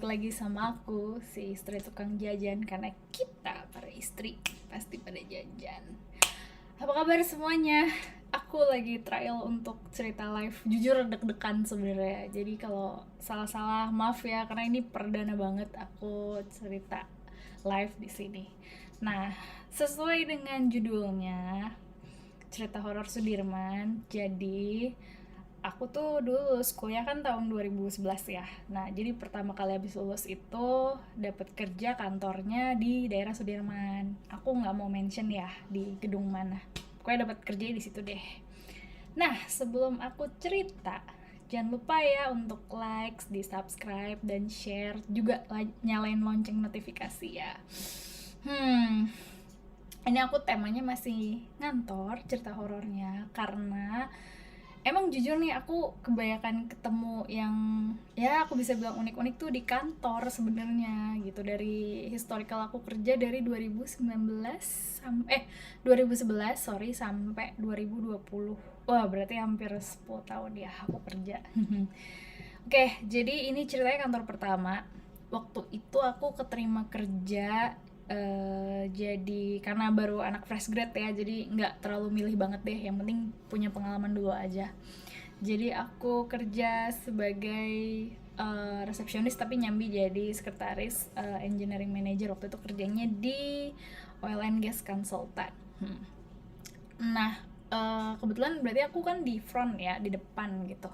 lagi sama aku, si istri tukang jajan. Karena kita para istri pasti pada jajan. Apa kabar semuanya? Aku lagi trial untuk cerita live. Jujur deg-degan sebenarnya. Jadi kalau salah-salah maaf ya, karena ini perdana banget aku cerita live di sini. Nah, sesuai dengan judulnya, cerita horor Sudirman. Jadi aku tuh dulu lulus kuliah kan tahun 2011 ya. Nah, jadi pertama kali habis lulus itu dapat kerja kantornya di daerah Sudirman. Aku nggak mau mention ya di gedung mana. Pokoknya dapat kerja di situ deh. Nah, sebelum aku cerita, jangan lupa ya untuk like, di subscribe, dan share. Juga nyalain lonceng notifikasi ya. Ini aku temanya masih ngantor cerita horornya karena emang jujur nih aku kebanyakan ketemu yang ya aku bisa bilang unik-unik tuh di kantor sebenarnya gitu. Dari historical aku kerja dari 2019 sampai 2011 sorry sampai 2020. Wah, berarti hampir 10 tahun ya aku kerja. Oke, jadi ini ceritanya kantor pertama. Waktu itu aku keterima kerja, jadi karena baru anak fresh grad ya, jadi nggak terlalu milih banget deh, yang penting punya pengalaman dulu aja. Jadi aku kerja sebagai resepsionis tapi nyambi jadi sekretaris, engineering manager. Waktu itu kerjanya di oil and gas consultant. Nah, kebetulan berarti aku kan di front ya, di depan gitu.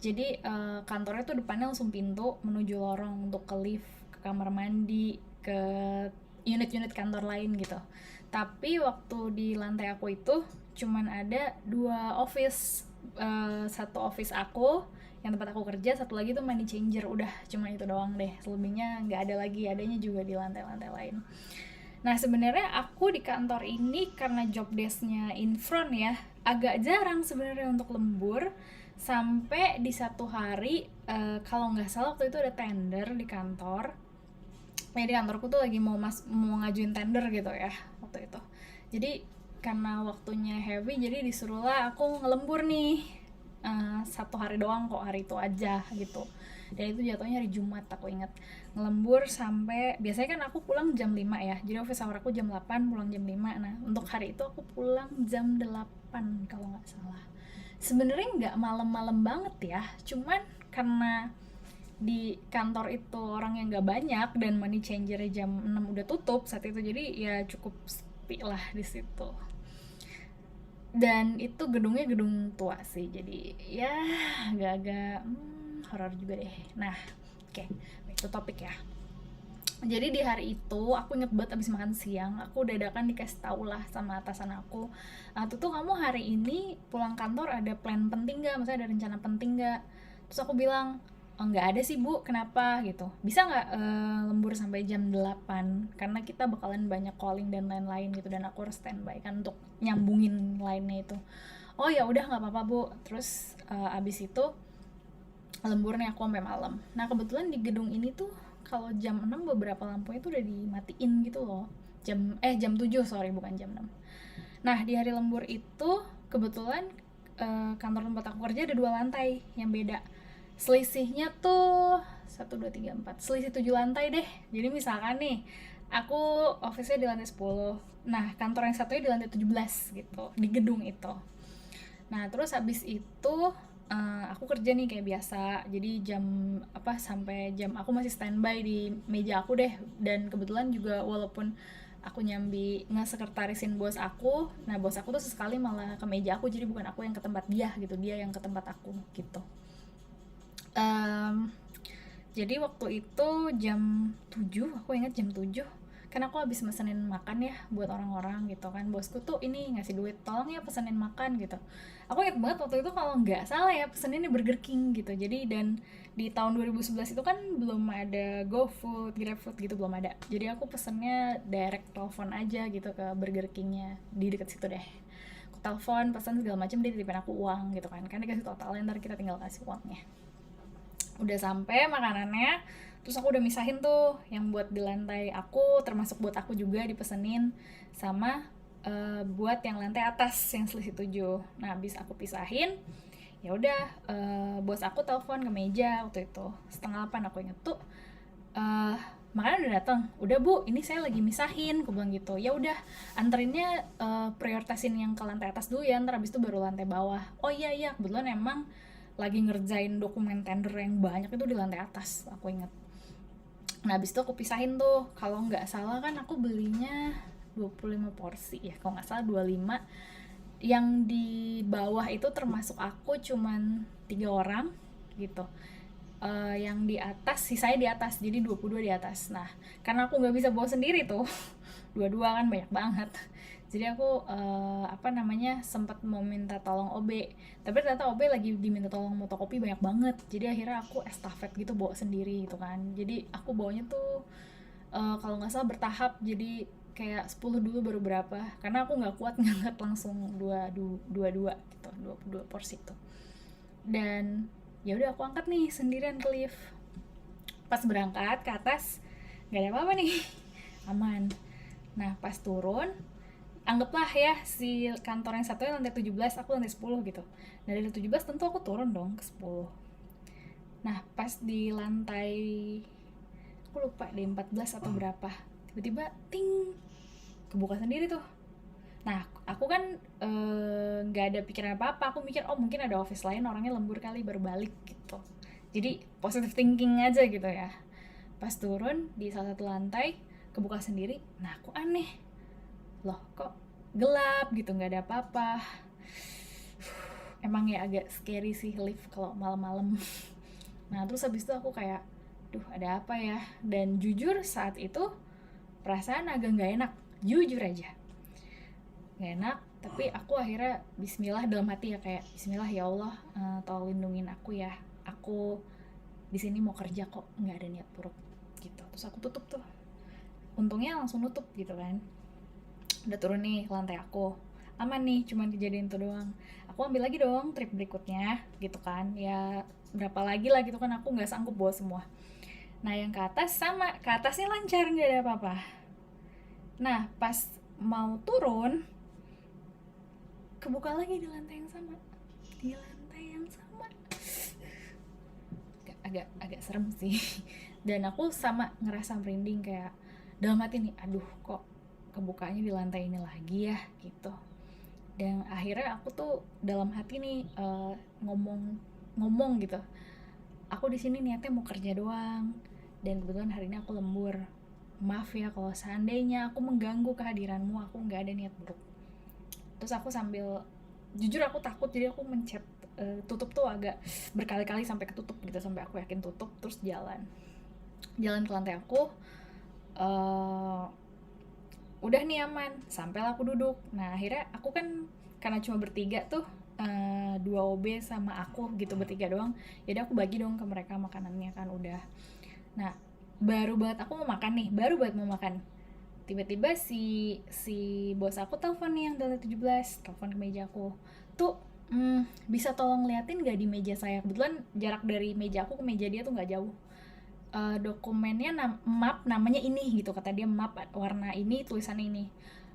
Jadi kantornya tuh depannya langsung pintu menuju lorong untuk ke lift, ke kamar mandi, ke unit-unit kantor lain gitu. Tapi waktu di lantai aku itu cuman ada 2 office. Satu office aku yang tempat aku kerja, satu lagi tuh money changer. Udah cuma itu doang deh, selebihnya nggak ada lagi, adanya juga di lantai-lantai lain. Nah, sebenarnya aku di kantor ini karena job desk-nya in front ya, agak jarang sebenarnya untuk lembur. Sampai di satu hari, kalau nggak salah waktu itu ada tender di kantor. Di kantorku tuh lagi mau ngajuin tender gitu ya waktu itu. Jadi karena waktunya heavy, jadi disuruhlah aku ngelembur nih. Satu hari doang kok, hari itu aja gitu. Dan itu jatuhnya hari Jumat, aku ingat. Ngelembur sampai, biasanya kan aku pulang jam 5 ya, jadi office hour aku jam 8, pulang jam 5. Nah, untuk hari itu aku pulang jam 8 kalau nggak salah. Sebenarnya nggak malam-malam banget ya, cuman karena di kantor itu orang yang nggak banyak dan money changer jam 6 udah tutup saat itu, jadi ya cukup sepi lah di situ. Dan itu gedungnya gedung tua sih, jadi ya agak-agak horor juga deh. Nah, oke, itu topik ya. Jadi di hari itu aku inget banget abis makan siang, aku dadakan dikasih tau lah sama atasan aku, tuh kamu hari ini pulang kantor ada plan penting gak, maksudnya ada rencana penting gak. Terus aku bilang, "Oh, nggak ada sih bu, kenapa gitu, bisa nggak lembur sampai jam 8 karena kita bakalan banyak calling dan lain-lain gitu, dan aku harus standby kan untuk nyambungin lainnya itu." "Oh ya udah nggak apa-apa bu." Terus abis itu lembur nih aku sampai malam. Nah, kebetulan di gedung ini tuh kalau jam 6 beberapa lampunya tuh udah dimatiin gitu loh. Jam 7, sorry, bukan jam 6. Nah, di hari lembur itu kebetulan kantor tempat aku kerja ada 2 lantai yang beda. Selisihnya tuh 1, 2, 3, 4, selisih 7 lantai deh. Jadi misalkan nih, aku office-nya di lantai 10. Nah, kantor yang satunya di lantai 17 gitu, di gedung itu. Nah, terus habis itu aku kerja nih kayak biasa. Jadi jam apa sampai jam aku masih standby di meja aku deh. Dan kebetulan juga walaupun aku nyambi ngesekretarisin bos aku, nah bos aku tuh sesekali malah ke meja aku, jadi bukan aku yang ke tempat dia gitu, dia yang ke tempat aku gitu. Em, jadi waktu itu jam 7, aku ingat jam 7, kan aku habis mesenin makan ya buat orang-orang gitu kan. Bosku tuh ini ngasih duit, tolong ya pesenin makan gitu. Aku ingat banget waktu itu kalau nggak salah ya peseninnya Burger King gitu. Jadi dan di tahun 2011 itu kan belum ada GoFood, GrabFood gitu, belum ada. Jadi aku pesennya direct telepon aja gitu ke Burger Kingnya di deket situ deh. Aku telepon, pesan segala macam, dia titipin aku uang gitu kan dikasih totalnya, ntar kita tinggal kasih uangnya. Udah sampai makanannya, terus aku udah misahin tuh yang buat di lantai aku, termasuk buat aku juga dipesenin, sama buat yang lantai atas yang selisih 7. Nah, habis aku pisahin, ya udah, bos aku telepon ke meja waktu itu 7:30, aku inget tuh. eh makanya udah datang, udah bu ini saya lagi misahin, aku bilang gitu. Ya udah anterinnya, prioritasin yang ke lantai atas dulu ya, ntar abis itu baru lantai bawah. Oh iya iya, kebetulan emang lagi ngerjain dokumen tender yang banyak itu di lantai atas, aku inget. Nah abis itu aku pisahin tuh, kalau nggak salah kan aku belinya 25 porsi ya, kalau nggak salah 25. Yang di bawah itu termasuk aku cuman 3 orang gitu. Yang di atas sisanya di atas, jadi 22 di atas. Nah karena aku nggak bisa bawa sendiri tuh dua-dua kan banyak banget, jadi aku apa namanya sempat mau minta tolong OB, tapi ternyata OB lagi diminta tolong motokopi banyak banget, jadi akhirnya aku estafet gitu bawa sendiri gitu kan. Jadi aku bawanya tuh kalau nggak salah bertahap, jadi kayak 10 dulu baru berapa, karena aku nggak kuat ngangkat langsung dua gitu, 22 porsi itu. Dan ya udah aku angkat nih sendirian ke lift. Pas berangkat ke atas nggak ada apa-apa nih aman. Nah pas turun, anggaplah ya si kantor yang satunya lantai 17, aku lantai 10 gitu. Dari lantai 17 tentu aku turun dong ke 10. Nah pas di lantai, aku lupa deh 14 atau berapa, tiba-tiba ting, kebuka sendiri tuh. Nah aku kan nggak ada pikiran apa-apa, aku mikir oh mungkin ada office lain orangnya lembur kali baru balik gitu. Jadi positive thinking aja gitu ya. Pas turun di salah satu lantai kebuka sendiri, nah aku aneh, loh kok gelap gitu, nggak ada apa-apa. Emang ya agak scary sih lift kalau malam-malam. Nah terus habis itu aku kayak, duh ada apa ya. Dan jujur saat itu perasaan agak nggak enak, jujur aja nggak enak. Tapi aku akhirnya Bismillah dalam hati ya, kayak Bismillah ya Allah, tolong lindungin aku ya, aku di sini mau kerja kok, nggak ada niat buruk gitu. Terus aku tutup tuh, untungnya langsung nutup gitu kan. Udah turun nih ke lantai aku, aman nih, cuman kejadian itu doang. Aku ambil lagi dong trip berikutnya gitu kan, ya berapa lagi lah gitu kan, aku nggak sanggup bawa semua. Nah yang ke atas sama, ke atasnya lancar nggak ada apa-apa. Nah pas mau turun kebuka lagi di lantai yang sama, di lantai yang sama. Agak serem sih. Dan aku sama ngerasa merinding, kayak dalam hati nih, aduh kok kebukanya di lantai ini lagi ya gitu. Dan akhirnya aku tuh dalam hati nih ngomong gitu, aku di sini niatnya mau kerja doang, dan kebetulan hari ini aku lembur, maaf ya kalau seandainya aku mengganggu kehadiranmu, aku nggak ada niat buruk. Terus aku sambil, jujur aku takut, jadi aku mencet tutup tuh agak berkali-kali sampai ketutup gitu, sampai aku yakin tutup. Terus jalan ke lantai aku, uh, udah nih aman, sampailah aku duduk. Nah akhirnya aku kan karena cuma bertiga tuh, 2 OB sama aku gitu, bertiga doang. Jadi aku bagi dong ke mereka makanannya kan udah. Nah baru banget aku mau makan nih, baru banget mau makan, tiba-tiba si bos aku telepon nih yang dari 17, telepon ke meja aku tuh, bisa tolong liatin gak di meja saya, kebetulan jarak dari meja aku ke meja dia tuh nggak jauh. Dokumennya map namanya ini gitu, kata dia map warna ini tulisan ini.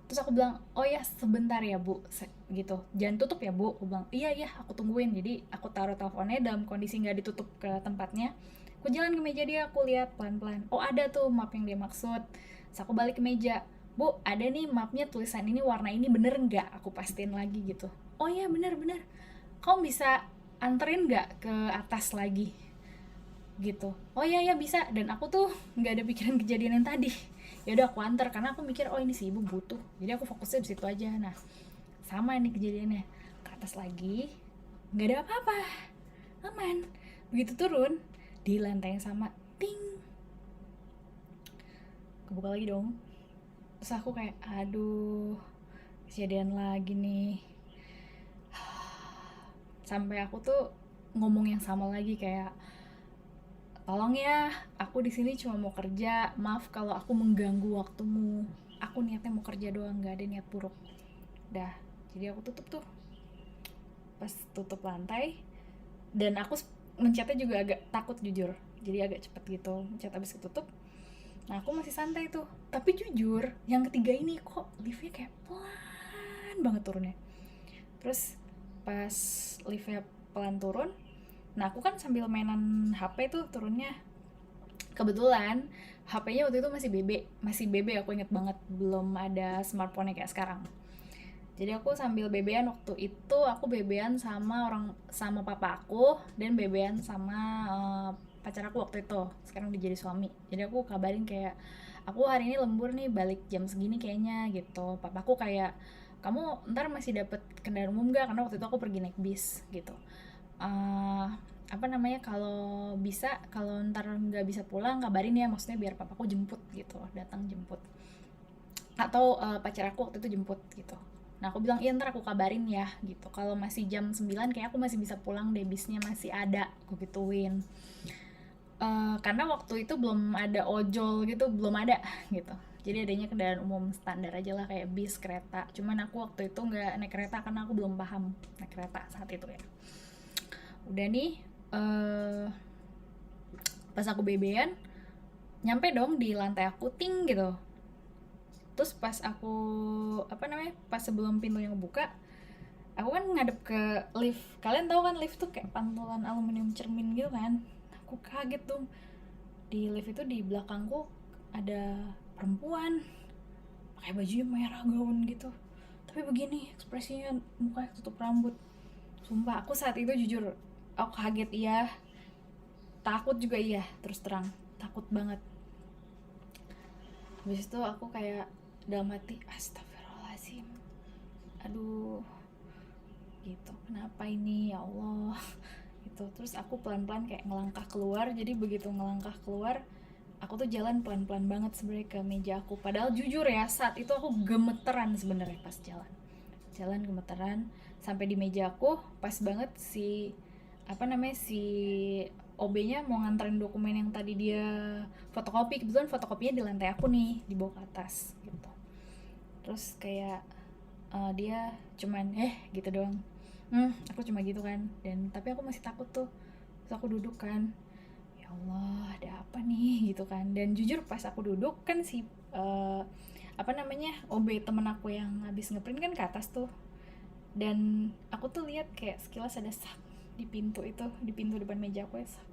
Terus aku bilang oh ya sebentar ya bu gitu, jangan tutup ya bu, aku bilang iya iya aku tungguin. Jadi aku taruh teleponnya dalam kondisi nggak ditutup ke tempatnya, aku jalan ke meja dia, aku lihat pelan-pelan, oh ada tuh map yang dia maksud. Terus aku balik ke meja, bu ada nih mapnya tulisan ini warna ini, bener nggak, aku pastiin lagi gitu. Oh iya bener-bener, kamu bisa anterin nggak ke atas lagi gitu. Oh iya ya bisa. Dan aku tuh nggak ada pikiran kejadian yang tadi. Ya udah aku antar karena aku mikir oh ini si ibu butuh, jadi aku fokusnya di situ aja. Nah sama ini kejadiannya, ke atas lagi nggak ada apa-apa, aman. Begitu turun di lantai yang sama, ting, kebuka lagi dong. Terus aku kayak aduh kejadian lagi nih. Sampai aku tuh ngomong yang sama lagi, kayak tolong ya, aku di sini cuma mau kerja, maaf kalau aku mengganggu waktumu, aku niatnya mau kerja doang, nggak ada niat buruk. Dah, jadi aku tutup tuh. Pas tutup lantai, dan aku mencetnya juga agak takut jujur, jadi agak cepet gitu mencet abis ketutup. Nah aku masih santai tuh, tapi jujur yang ketiga ini kok liftnya kayak pelan banget turunnya. Terus pas liftnya pelan turun, nah aku kan sambil mainan HP tuh turunnya, Kebetulan HP-nya waktu itu masih BB, aku inget banget, belum ada smartphone kayak sekarang. Jadi aku sambil bebean waktu itu, aku bebean sama papa aku dan bebean sama pacar aku waktu itu. Sekarang dia jadi suami. Jadi aku kabarin kayak aku hari ini lembur nih, balik jam segini kayaknya gitu. Papa aku kayak kamu ntar masih dapet kendaraan umum gak? Karena waktu itu aku pergi naik bis gitu. eh apa namanya, kalau bisa, kalau ntar nggak bisa pulang kabarin ya, maksudnya biar papaku jemput gitu, datang jemput, atau pacar aku waktu itu jemput gitu. Nah aku bilang iya ntar aku kabarin ya gitu, kalau masih jam 9 kayak aku masih bisa pulang deh, bisnya masih ada, aku gituin. Karena waktu itu belum ada ojol gitu, belum ada gitu, jadi adanya kendaraan umum standar aja lah kayak bis, kereta. Cuman aku waktu itu nggak naik kereta karena aku belum paham naik kereta saat itu ya. Udah nih, eh pas aku bebean nyampe dong di lantai aku ting gitu. Terus pas aku apa namanya, pas sebelum pintunya ngebuka, aku kan ngadep ke lift. Kalian tahu kan lift tuh kayak pantulan aluminium cermin gitu kan. Aku kaget dong, di lift itu di belakangku ada perempuan pakai baju merah gaun gitu, tapi begini ekspresinya, mukanya tutup rambut. Sumpah aku saat itu jujur aku kaget iya, takut juga iya, terus terang takut banget. Habis itu aku kayak dalam hati astagfirullahaladzim, aduh gitu, kenapa ini ya Allah gitu. Terus aku pelan-pelan kayak ngelangkah keluar. Jadi begitu ngelangkah keluar, aku tuh jalan pelan-pelan banget sebenarnya ke meja aku, padahal jujur ya saat itu aku gemeteran sebenarnya pas jalan gemeteran. Sampai di meja aku pas banget si apa namanya, si OB-nya mau nganterin dokumen yang tadi dia fotokopi. Kebetulan fotokopinya di lantai aku nih, dibawa ke atas gitu. Terus kayak dia cuman gitu doang. Aku cuma gitu kan, dan tapi aku masih takut tuh. Terus aku duduk kan, ya Allah ada apa nih gitu kan. Dan jujur pas aku duduk kan si apa namanya, OB temen aku yang habis ngeprint kan ke atas tuh. Dan aku tuh lihat kayak sekilas ada sak di pintu itu, di pintu depan meja aku ya, sak.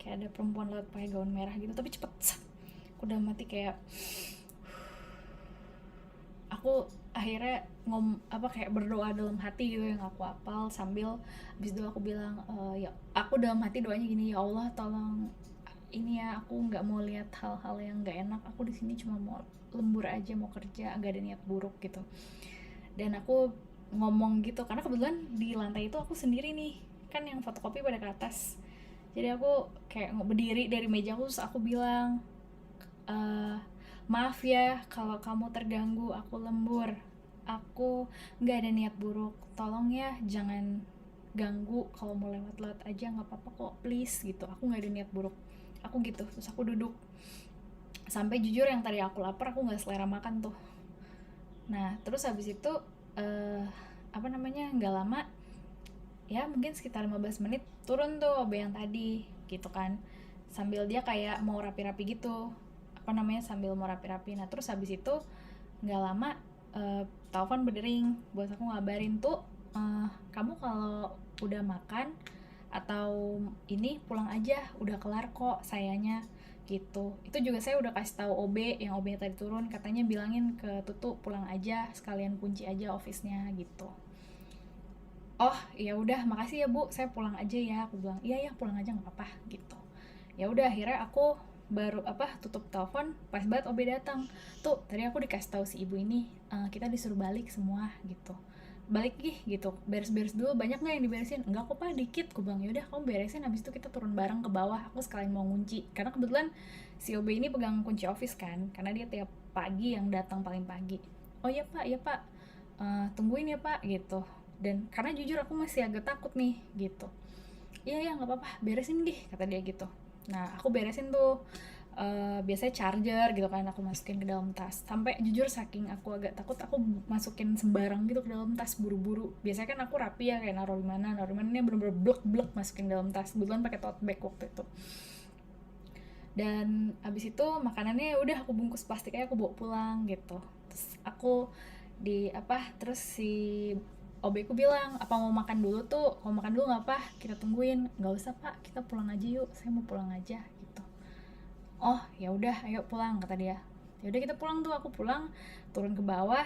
Kayak ada perempuan lewat pakai gaun merah gitu, tapi cepet sak. Aku udah mati kayak, aku akhirnya kayak berdoa dalam hati gitu yang aku hafal. Sambil habis itu aku bilang ya aku dalam hati doanya gini, ya Allah tolong ini ya, aku nggak mau lihat hal-hal yang nggak enak, aku di sini cuma mau lembur aja, mau kerja, nggak ada niat buruk gitu. Dan aku ngomong gitu karena kebetulan di lantai itu aku sendiri nih kan, yang fotokopi pada ke atas. Jadi aku kayak berdiri dari meja aku, terus aku bilang, eh maaf ya kalau kamu terganggu, aku lembur, aku nggak ada niat buruk, tolong ya jangan ganggu, kalau mau lewat-lewat aja nggak apa-apa kok, please gitu, aku nggak ada niat buruk, aku gitu. Terus aku duduk, sampai jujur yang tadi aku lapar aku nggak selera makan tuh. Nah terus habis itu eh apa namanya, nggak lama ya, mungkin sekitar 15 menit turun tuh OB yang tadi gitu kan, sambil dia kayak mau rapi-rapi gitu, apa namanya, sambil mau rapi-rapi. Nah terus habis itu nggak lama telepon berdering buat aku ngabarin tuh, kamu kalau udah makan atau ini pulang aja, udah kelar kok sayanya gitu. Itu juga saya udah kasih tahu OB, yang OB tadi turun katanya bilangin ke Tutu pulang aja, sekalian kunci aja office-nya gitu. Oh ya udah makasih ya Bu, saya pulang aja ya, aku bilang iya ya pulang aja nggak apa-apa gitu. Ya udah akhirnya aku baru tutup telepon pas banget OB datang. Tuh tadi aku dikasih tahu si ibu ini, kita disuruh balik semua gitu, balik gih gitu, beres-beres dulu, banyak nggak yang diberesin? Enggak kok Pak, dikit. Aku bilang yaudah kamu beresin, habis itu kita turun bareng ke bawah, aku sekalian mau ngunci karena kebetulan si OB ini pegang kunci office kan, karena dia tiap pagi yang datang paling pagi. Oh iya Pak, iya Pak, tungguin ya Pak gitu. Dan karena jujur aku masih agak takut nih gitu, iya ya nggak apa-apa, beresin deh kata dia gitu. Nah aku beresin tuh, biasanya charger gitu kan aku masukin ke dalam tas. Sampai jujur saking aku agak takut, aku masukin sembarang gitu ke dalam tas buru-buru. Biasanya kan aku rapi ya, kayak naruh di mana ini bener-bener blek masukin dalam tas. Kebetulan pakai tote bag waktu itu. Dan abis itu makanannya udah aku bungkus plastik aja, aku bawa pulang gitu. Terus aku terus si OB ku bilang, apa mau makan dulu tuh, mau makan dulu nggak apa, kita tungguin. Nggak usah Pak, kita pulang aja yuk, saya mau pulang aja gitu. oh ya udah ayo pulang, kata dia. Ya udah kita pulang tuh, aku pulang turun ke bawah.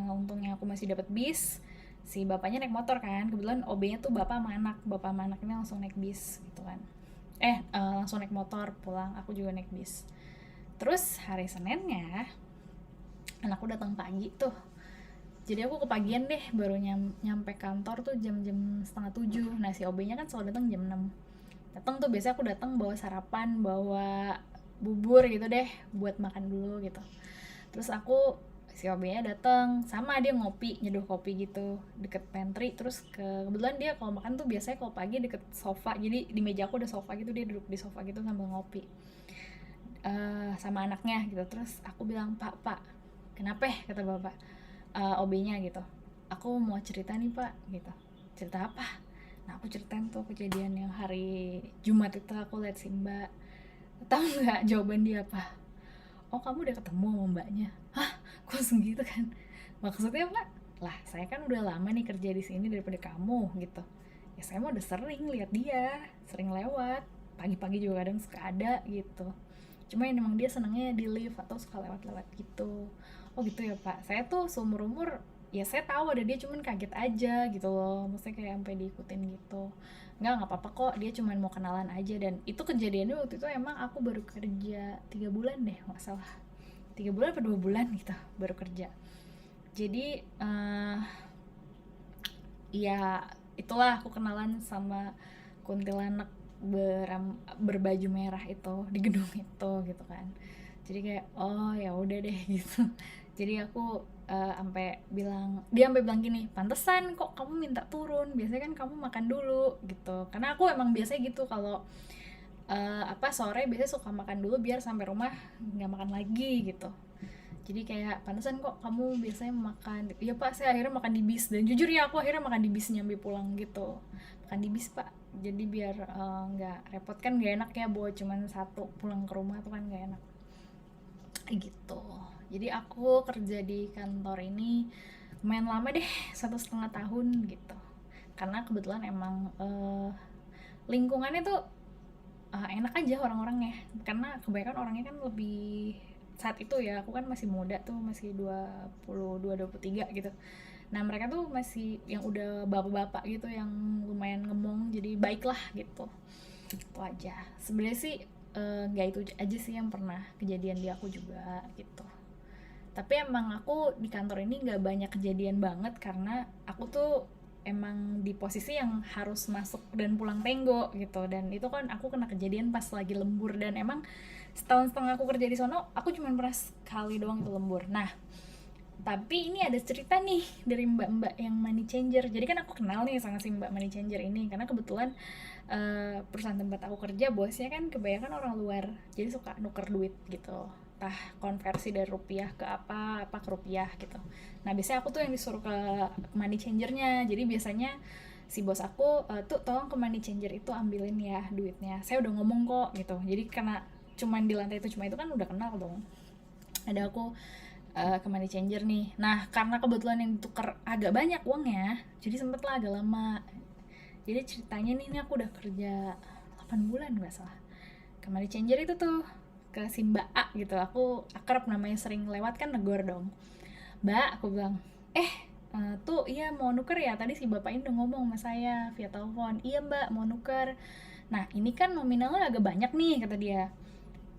Untungnya aku masih dapat bis. Si bapaknya naik motor kan, kebetulan OB-nya tuh bapak sama anak ini langsung naik bis gitu kan. Langsung naik motor pulang, aku juga naik bis. Terus hari Seninnya anakku datang pagi tuh, jadi aku kepagian deh, baru nyampe kantor tuh jam-jam setengah 7. Nah si OB-nya kan selalu datang jam 6. Datang tuh biasanya aku datang bawa sarapan, bawa bubur gitu deh buat makan dulu gitu. Terus aku, si OB-nya datang sama dia ngopi, nyeduh kopi gitu deket pantry. Terus kebetulan dia kalau makan tuh biasanya kalau pagi deket sofa, jadi di meja aku ada sofa gitu, dia duduk di sofa gitu sambil ngopi sama anaknya gitu. Terus aku bilang, pak kenapa ya, kata bapak OB-nya gitu, aku mau cerita nih pak gitu. Cerita apa? Nah aku ceritain tuh kejadian yang hari Jumat itu aku lihat si mbak. Tahu nggak jawaban dia apa? Oh kamu udah ketemu sama mbaknya? Hah, kok langsung gitu kan? Maksudnya pak, lah saya kan udah lama nih kerja di sini daripada kamu gitu. Ya saya mah udah sering lihat dia, sering lewat, pagi-pagi juga kadang suka ada gitu. Cuma yang emang dia senangnya di lift atau suka lewat-lewat gitu. Oh gitu ya pak, saya tuh seumur umur ya saya tahu ada dia, cuman kaget aja gitu loh, maksudnya kayak sampai diikutin gitu. Nggak apa-apa kok, dia cuman mau kenalan aja. Dan itu kejadiannya waktu itu emang aku baru kerja 3 bulan deh, nggak salah 3 bulan atau 2 bulan gitu baru kerja. Jadi ya itulah aku kenalan sama kuntilanak berbaju merah itu di gedung itu gitu kan. Jadi kayak oh ya udah deh gitu. Jadi aku sampai bilang, dia sampai bilang gini, pantesan kok kamu minta turun, biasanya kan kamu makan dulu gitu. Karena aku emang biasanya gitu kalau sore biasanya suka makan dulu biar sampai rumah nggak makan lagi gitu. Jadi kayak pantesan kok kamu biasanya makan. Iya pak, saya akhirnya makan di bis. Dan jujur ya aku akhirnya makan di bis nyambi pulang gitu. Makan di bis pak, jadi biar nggak repot kan, nggak enak ya bawa cuman satu pulang ke rumah tuh kan nggak enak gitu. Jadi aku kerja di kantor ini lumayan lama deh, 1,5 tahun gitu. Karena kebetulan emang lingkungannya tuh enak aja orang-orangnya. Karena kebanyakan orangnya kan lebih, saat itu ya aku kan masih muda tuh, masih 22 23 gitu. Nah mereka tuh masih yang udah bapak-bapak gitu, yang lumayan ngemong, jadi baiklah gitu. Itu aja sebenarnya sih. Nggak itu aja sih yang pernah kejadian di aku juga gitu. Tapi emang aku di kantor ini nggak banyak kejadian banget, karena aku tuh emang di posisi yang harus masuk dan pulang tenggo gitu. Dan itu kan aku kena kejadian pas lagi lembur, dan emang setahun setengah aku kerja di sono aku cuma pernah sekali doang itu lembur. Nah tapi ini ada cerita nih dari mbak-mbak yang money changer. Jadi kan aku kenal nih sama si mbak money changer ini karena kebetulan perusahaan tempat aku kerja bosnya kan kebanyakan orang luar, jadi suka nuker duit gitu, entah konversi dari rupiah ke apa ke rupiah gitu. Nah biasanya aku tuh yang disuruh ke money changernya. Jadi biasanya si bos aku tuh tolong ke money changer itu ambilin ya duitnya, saya udah ngomong kok gitu. Jadi karena cuman di lantai itu cuma itu kan udah kenal dong. Ada aku ke money changer nih. Nah karena kebetulan yang ditukar agak banyak uangnya, jadi sempet lah agak lama. Jadi ceritanya nih, ini aku udah kerja 8 bulan nggak salah ke money changer itu tuh, ke si mbak A gitu. Aku akrab namanya, sering lewat kan negor dong. Mbak, aku bilang, tuh iya mau nuker ya, tadi si bapak ini udah ngomong sama saya via telepon. Iya mbak mau nuker. Nah ini kan nominalnya agak banyak nih, kata dia.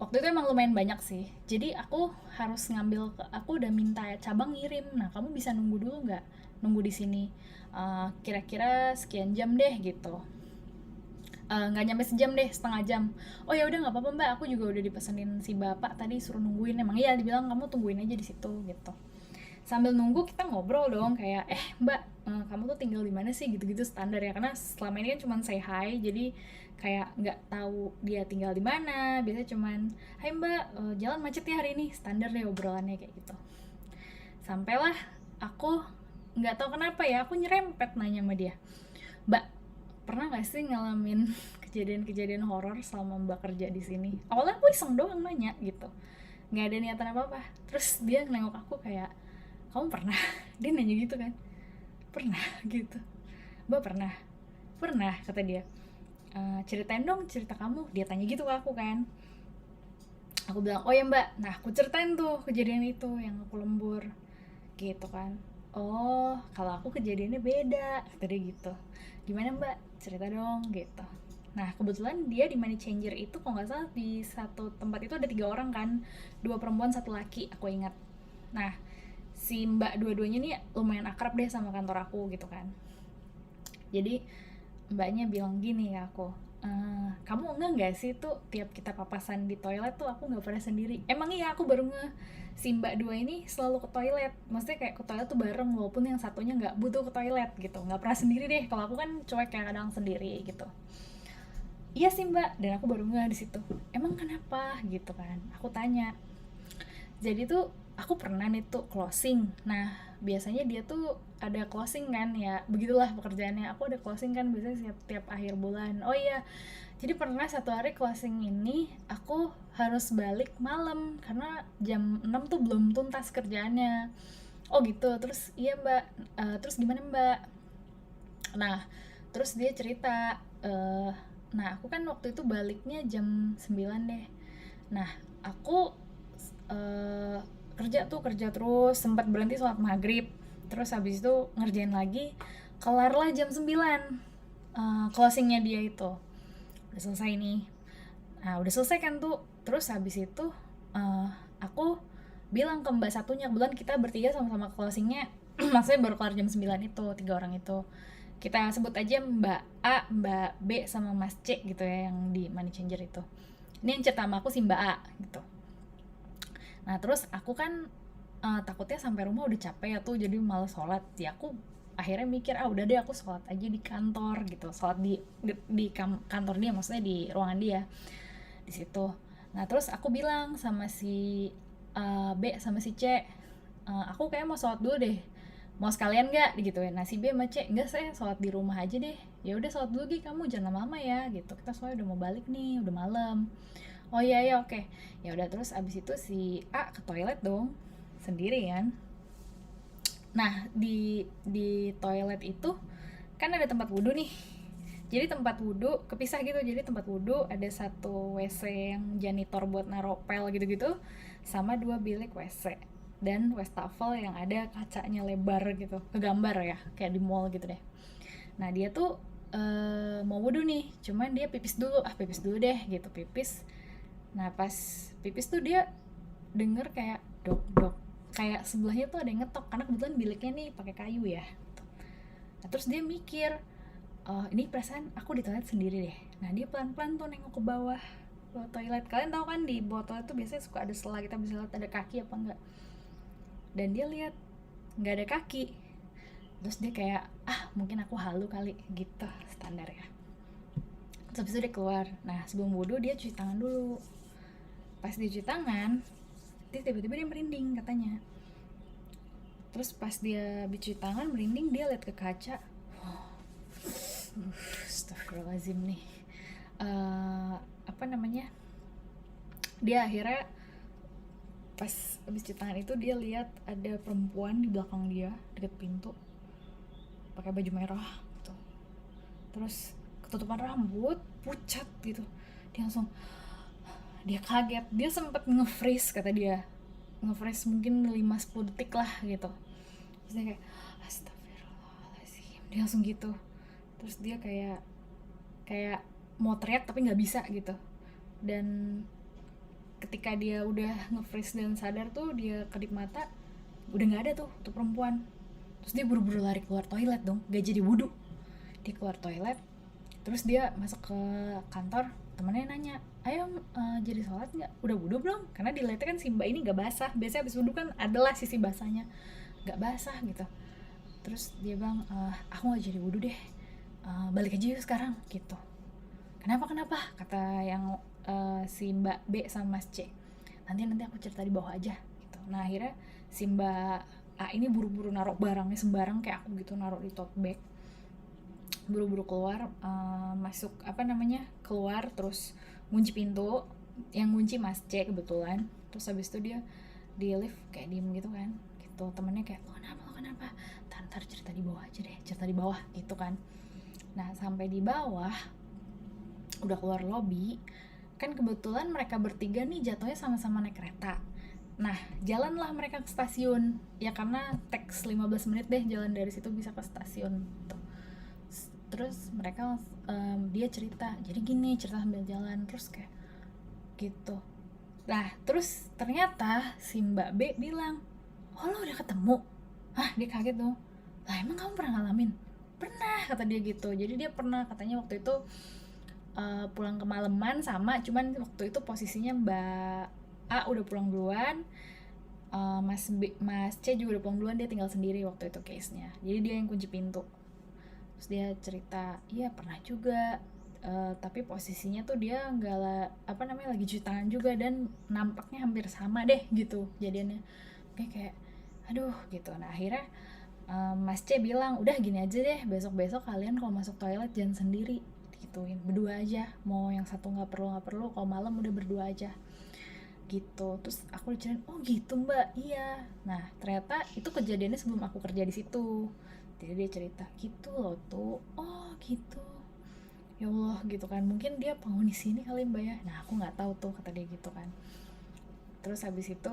Waktu itu emang lumayan banyak sih, jadi aku harus ngambil, aku udah minta cabang ngirim. Nah kamu bisa nunggu dulu nggak, nunggu di sini kira-kira sekian jam deh gitu. Nggak nyampe sejam deh, setengah jam. Oh ya udah nggak apa-apa mbak, aku juga udah dipesenin si bapak tadi suruh nungguin. Emang iya dibilang kamu tungguin aja di situ gitu. Sambil nunggu kita ngobrol dong, kayak mbak, kamu tuh tinggal di mana sih, gitu-gitu standar ya. Karena selama ini kan cuma say hi, jadi kayak nggak tahu dia tinggal di mana. Biasanya cuman hai mbak, jalan macet ya hari ini, standar deh obrolannya kayak gitu. Sampailah aku, nggak tahu kenapa ya aku nyerempet nanya sama dia, mbak pernah nggak sih ngalamin kejadian-kejadian horor selama mbak kerja di sini? Awalnya aku iseng doang nanya gitu, nggak ada niatan apa apa. Terus dia nengok aku kayak, kamu pernah? Dia nanya gitu kan, pernah gitu. Mbak pernah, kata dia. Ceritain dong cerita kamu, dia tanya gitu ke aku kan. Aku bilang, oh ya mbak, nah aku ceritain tuh kejadian itu yang aku lembur gitu kan. Oh, kalau aku kejadiannya beda, kata dia gitu. Gimana mbak, cerita dong gitu. Nah kebetulan dia di money changer itu kalau nggak salah di satu tempat itu ada 3 orang kan, 2 perempuan 1 laki aku ingat. Nah si mbak dua-duanya nih lumayan akrab deh sama kantor aku gitu kan. Jadi mbaknya bilang gini ke aku, kamu enggak nggak sih tuh tiap kita papasan di toilet tuh aku nggak pernah sendiri. Emang iya, aku baru si mbak dua ini selalu ke toilet, maksudnya kayak ke toilet tuh bareng walaupun yang satunya nggak butuh ke toilet gitu, nggak pernah sendiri deh. Kalau aku kan cuek kayak kadang sendiri gitu. Iya sih mbak, dan aku baru di situ. Emang kenapa gitu kan, aku tanya. Jadi tuh aku pernah nih tuh closing. Nah biasanya dia tuh ada closing kan, ya begitulah pekerjaannya. Aku ada closing kan biasanya tiap akhir bulan. Oh iya, jadi pernah satu hari closing ini aku harus balik malam karena jam 6 tuh belum tuntas kerjaannya. Oh gitu. Terus iya mbak. Terus gimana mbak? Nah terus dia cerita, nah aku kan waktu itu baliknya jam 9 deh. Nah aku eh, kerja terus, sempat berhenti sholat maghrib, terus habis itu ngerjain lagi, kelarlah jam 9, closingnya dia itu udah selesai nih. Nah udah selesai kan tuh, terus habis itu eh, aku bilang ke mbak satunya, kebetulan kita bertiga sama-sama closingnya maksudnya baru kelar jam 9 itu, 3 orang itu kita sebut aja Mbak A, Mbak B, sama Mas C gitu ya, yang di money changer itu. Ini yang cerita sama aku si Mbak A gitu. Nah terus aku kan takutnya sampai rumah udah capek ya tuh, jadi malas sholat. Ya aku akhirnya mikir, udah deh aku sholat aja di kantor gitu, sholat di kantor dia, maksudnya di ruangan dia di situ. Nah terus aku bilang sama si B sama si C, aku kayak mau sholat dulu deh, mau sekalian nggak gitu ya. Nah si B sama C, enggak, saya sholat di rumah aja deh. Ya udah sholat dulu, kamu jangan lama-lama ya gitu, kita soalnya udah mau balik nih, udah malam. Oh iya ya, oke. Ya udah, terus abis itu si A ke toilet dong sendiri kan. Nah di toilet itu kan ada tempat wudhu nih. Jadi tempat wudhu kepisah gitu. Jadi tempat wudhu ada satu WC yang janitor buat naro pel gitu-gitu, sama 2 bilik WC dan wastafel yang ada kacanya lebar gitu, kegambar ya kayak di mall gitu deh. Nah dia tuh mau wudhu nih, cuman dia pipis dulu, pipis dulu deh gitu, pipis. Nah pas pipis tuh dia denger kayak dok dok, kayak sebelahnya tuh ada yang ngetok, karena kebetulan biliknya nih pakai kayu ya. Nah terus dia mikir, ini perasaan aku di toilet sendiri deh. Nah dia pelan-pelan tuh nengok ke bawah toilet. Kalian tahu kan di bawah toilet tuh biasanya suka ada sela, kita bisa lihat ada kaki apa enggak. Dan dia lihat nggak ada kaki. Terus dia kayak, mungkin aku halu kali gitu, standar ya. Terus habis itu dia keluar. Nah sebelum wudhu dia cuci tangan dulu. Pas dia cuci tangan, dia tiba-tiba dia merinding katanya. Terus pas dia cuci tangan merinding, dia lihat ke kaca. Astagfirullahaladzim nih. Apa namanya, dia akhirnya pas habis cuci tangan itu dia lihat ada perempuan di belakang dia deket pintu pakai baju merah gitu. Terus ketutupan rambut, pucat gitu. Dia kaget, dia sempat nge-freeze, kata dia nge-freeze mungkin 5-10 detik lah gitu. Terus dia kayak astagfirullahaladzim, dia langsung gitu. Terus dia kayak mau teriak tapi nggak bisa gitu. Dan ketika dia udah nge-freeze dan sadar tuh, dia kedip mata, udah nggak ada tuh perempuan. Terus dia buru-buru lari keluar toilet dong, gak jadi wudhu. Dia keluar toilet, terus dia masuk ke kantor. Temennya nanya, ayo jadi sholat nggak, udah wudhu belum? Karena dilihatnya kan si mbak ini nggak basah, biasanya abis wudhu kan adalah sisi basahnya, nggak basah gitu. Terus dia bilang, aku nggak jadi wudhu deh, balik aja yuk sekarang gitu. Kenapa kata yang si mbak B sama mas C, nanti aku cerita di bawah aja gitu. Nah akhirnya si mbak A ini buru-buru naruh barangnya sembarang kayak aku gitu, naruh di tote bag, buru-buru keluar, masuk keluar, terus ngunci pintu. Yang ngunci mas C kebetulan. Terus habis itu dia di lift kayak diem gitu kan gitu. Temennya kayak, lo kenapa, ntar cerita di bawah aja deh, cerita di bawah gitu kan. Nah sampai di bawah udah keluar lobby kan kebetulan mereka bertiga nih jatuhnya sama-sama naik kereta. Nah, jalanlah mereka ke stasiun. Ya karena teks 15 menit deh jalan dari situ bisa ke stasiun tuh. Terus mereka dia cerita. Jadi gini, cerita sambil jalan terus kayak gitu. Nah, terus ternyata si Mbak B bilang, "Oh, lo udah ketemu?" Hah, dia kaget tuh. "Lah, emang kamu pernah ngalamin?" "Pernah," kata dia gitu. Jadi dia pernah katanya waktu itu pulang kemalaman sama, cuman waktu itu posisinya Mbak A udah pulang duluan, Mas C juga udah pulang duluan, dia tinggal sendiri waktu itu case-nya. Jadi dia yang kunci pintu. Terus dia cerita, iya pernah juga, tapi posisinya tuh dia nggak lagi cuci tangan juga dan nampaknya hampir sama deh gitu jadiannya. Kayak aduh gitu. Nah akhirnya Mas C bilang, udah gini aja deh, besok-besok kalian kalau masuk toilet jangan sendiri, gituin, berdua aja, mau yang satu nggak perlu, kalau malam udah berdua aja gitu. Terus aku diceritain, oh gitu mbak, iya. Nah ternyata itu kejadiannya sebelum aku kerja di situ. Jadi dia cerita gitu loh tuh, oh gitu, ya Allah gitu kan, mungkin dia penghuni sini kali mbak ya. Nah aku nggak tahu tuh, kata dia gitu kan. Terus habis itu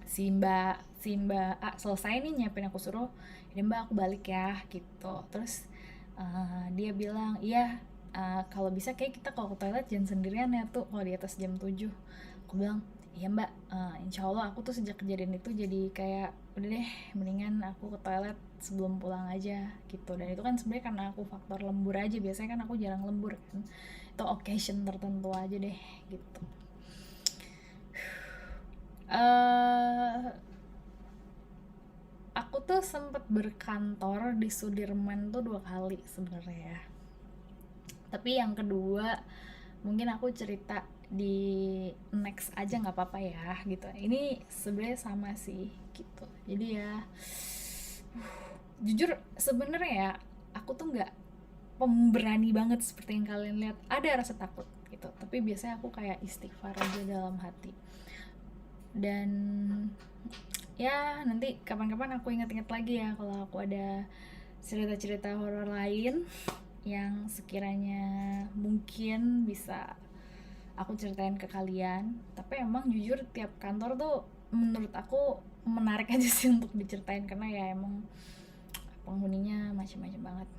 si mbak A selesai nih nyiapin, aku suruh ini mbak aku balik ya gitu. Terus dia bilang iya, kalau bisa kayak kita kalau ke toilet jangan sendirian ya tuh kalau di atas jam 7. Aku bilang iya mbak, insya Allah aku tuh sejak kejadian itu jadi kayak udah deh mendingan aku ke toilet sebelum pulang aja gitu. Dan itu kan sebenarnya karena aku faktor lembur aja, biasanya kan aku jarang lembur kan, itu occasion tertentu aja deh gitu. eh aku tuh sempet berkantor di Sudirman tuh 2 kali sebenarnya ya. Tapi yang kedua mungkin aku cerita di next aja nggak apa-apa ya gitu. Ini sebenarnya sama sih gitu. Jadi ya jujur sebenarnya ya aku tuh nggak pemberani banget seperti yang kalian lihat. Ada rasa takut gitu. Tapi biasanya aku kayak istighfar aja dalam hati. Dan ya nanti kapan-kapan aku inget-inget lagi ya kalau aku ada cerita-cerita horor lain yang sekiranya mungkin bisa aku ceritain ke kalian. Tapi emang jujur tiap kantor tuh menurut aku menarik aja sih untuk diceritain, karena ya emang penghuninya macam-macam banget.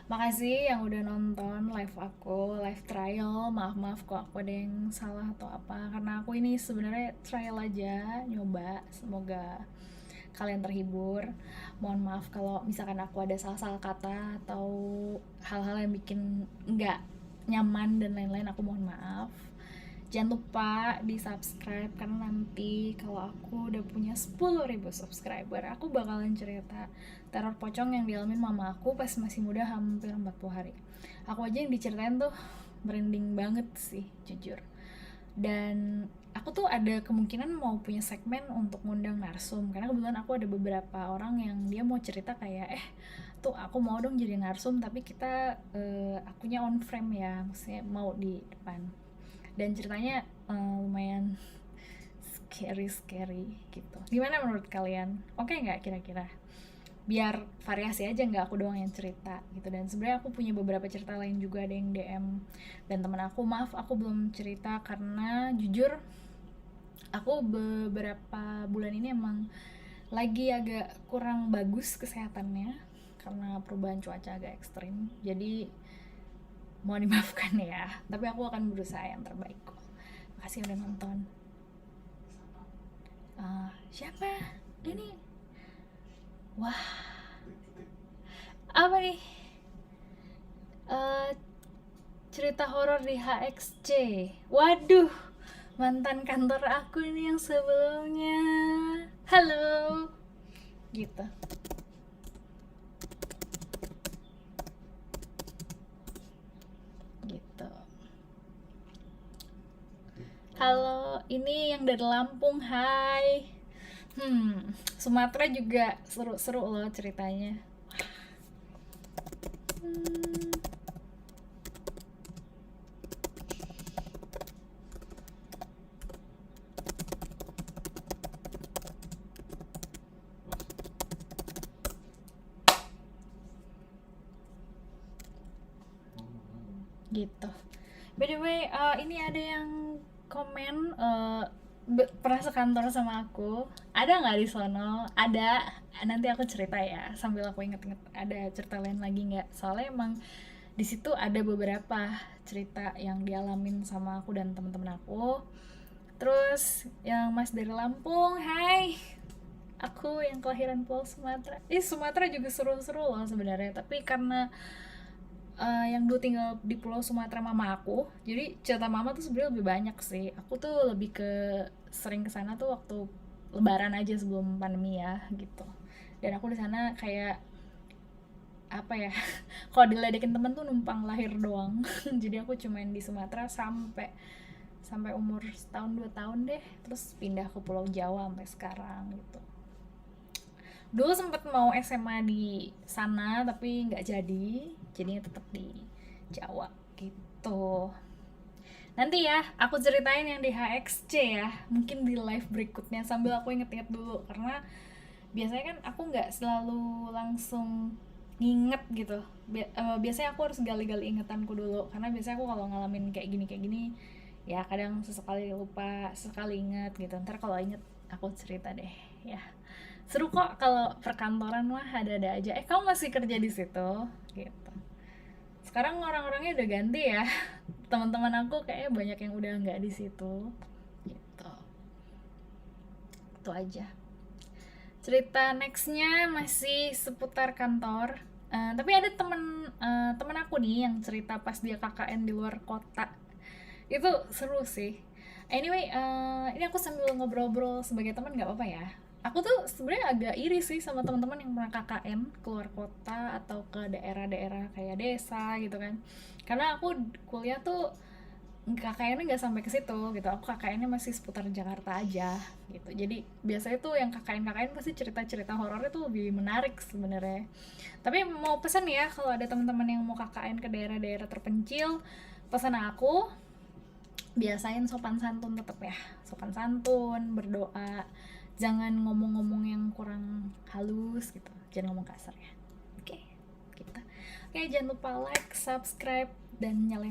Makasih yang udah nonton live aku, live trial. Maaf kok aku ada yang salah atau apa, karena aku ini sebenarnya trial aja, nyoba. Semoga kalian terhibur. Mohon maaf kalau misalkan aku ada salah-salah kata atau hal-hal yang bikin nggak nyaman dan lain-lain, aku mohon maaf. Jangan lupa di subscribe, karena nanti kalau aku udah punya 10.000 subscriber, aku bakalan cerita teror pocong yang dialami mama aku pas masih muda hampir 40 hari. Aku aja yang diceritain tuh merinding banget sih jujur. Dan aku tuh ada kemungkinan mau punya segmen untuk ngundang narsum, karena kebetulan aku ada beberapa orang yang dia mau cerita kayak tuh aku mau dong jadi narsum, tapi kita akunya on frame ya, maksudnya mau di depan. Dan ceritanya lumayan scary gitu. Gimana menurut kalian? Oke nggak kira-kira? Biar variasi aja, nggak aku doang yang cerita gitu. Dan sebenarnya aku punya beberapa cerita lain juga, ada yang DM dan teman aku. Maaf aku belum cerita karena jujur aku beberapa bulan ini emang lagi agak kurang bagus kesehatannya karena perubahan cuaca agak ekstrim. Jadi mohon dimaafkan ya, tapi aku akan berusaha yang terbaik kok. Makasih udah nonton. Siapa ini? Wah, apa nih? Cerita horor di HXC. Waduh, mantan kantor aku ini yang sebelumnya. Halo, gitu. Halo, ini yang dari Lampung, hai. Sumatera juga seru-seru loh ceritanya. gitu. By the way, ini ada yang komen, pernah sekantor sama aku. Ada nggak di sono? Ada. Nanti aku cerita ya. Sambil aku inget-inget ada cerita lain lagi nggak? Soalnya emang di situ ada beberapa cerita yang dialamin sama aku dan teman-teman aku. Terus yang Mas dari Lampung, hai. Aku yang kelahiran Pulau Sumatera. Sumatera juga seru-seru loh sebenarnya. Tapi karena yang dulu tinggal di Pulau Sumatera mama aku, jadi cerita mama tuh sebenarnya lebih banyak sih. Aku tuh lebih ke sering ke sana tuh waktu Lebaran aja sebelum pandemi ya gitu. Dan aku di sana kayak apa ya? Kalau diledekin temen tuh numpang lahir doang. Jadi aku cuman di Sumatera sampai sampai umur setahun 2 tahun deh, terus pindah ke Pulau Jawa sampai sekarang gitu. Dulu sempet mau SMA di sana tapi nggak jadi, jadinya tetap di Jawa gitu. Nanti ya aku ceritain yang di HXC ya, mungkin di live berikutnya sambil aku inget-inget dulu, karena biasanya kan aku nggak selalu langsung nginget gitu. Biasanya aku harus gali-gali ingetanku dulu, karena biasanya aku kalau ngalamin kayak gini ya kadang sesekali lupa, sesekali inget gitu. Ntar kalau inget aku cerita deh ya. Seru kok kalau perkantoran mah, ada-ada aja. Kamu masih kerja di situ gitu? Sekarang orang-orangnya udah ganti ya. Teman-teman aku kayaknya banyak yang udah nggak di situ gitu. Itu aja. Cerita nextnya masih seputar kantor. Tapi ada temen aku nih yang cerita pas dia KKN di luar kota. Itu seru sih. Anyway, ini aku sambil ngobrol-ngobrol sebagai teman, nggak apa-apa ya? Aku tuh sebenarnya agak iri sih sama teman-teman yang pernah KKN keluar kota atau ke daerah-daerah kayak desa gitu kan. Karena aku kuliah tuh KKN-nya nggak sampai ke situ gitu. Aku KKN-nya masih seputar Jakarta aja gitu. Jadi biasanya tuh yang KKN pasti cerita-cerita horornya tuh lebih menarik sebenarnya. Tapi mau pesan ya, kalau ada teman-teman yang mau KKN ke daerah-daerah terpencil, pesan aku biasain sopan santun tetap ya. Sopan santun, berdoa, jangan ngomong-ngomong yang kurang halus gitu, jangan ngomong kasar ya. Oke, kita. Oke, jangan lupa like, subscribe, dan nyalain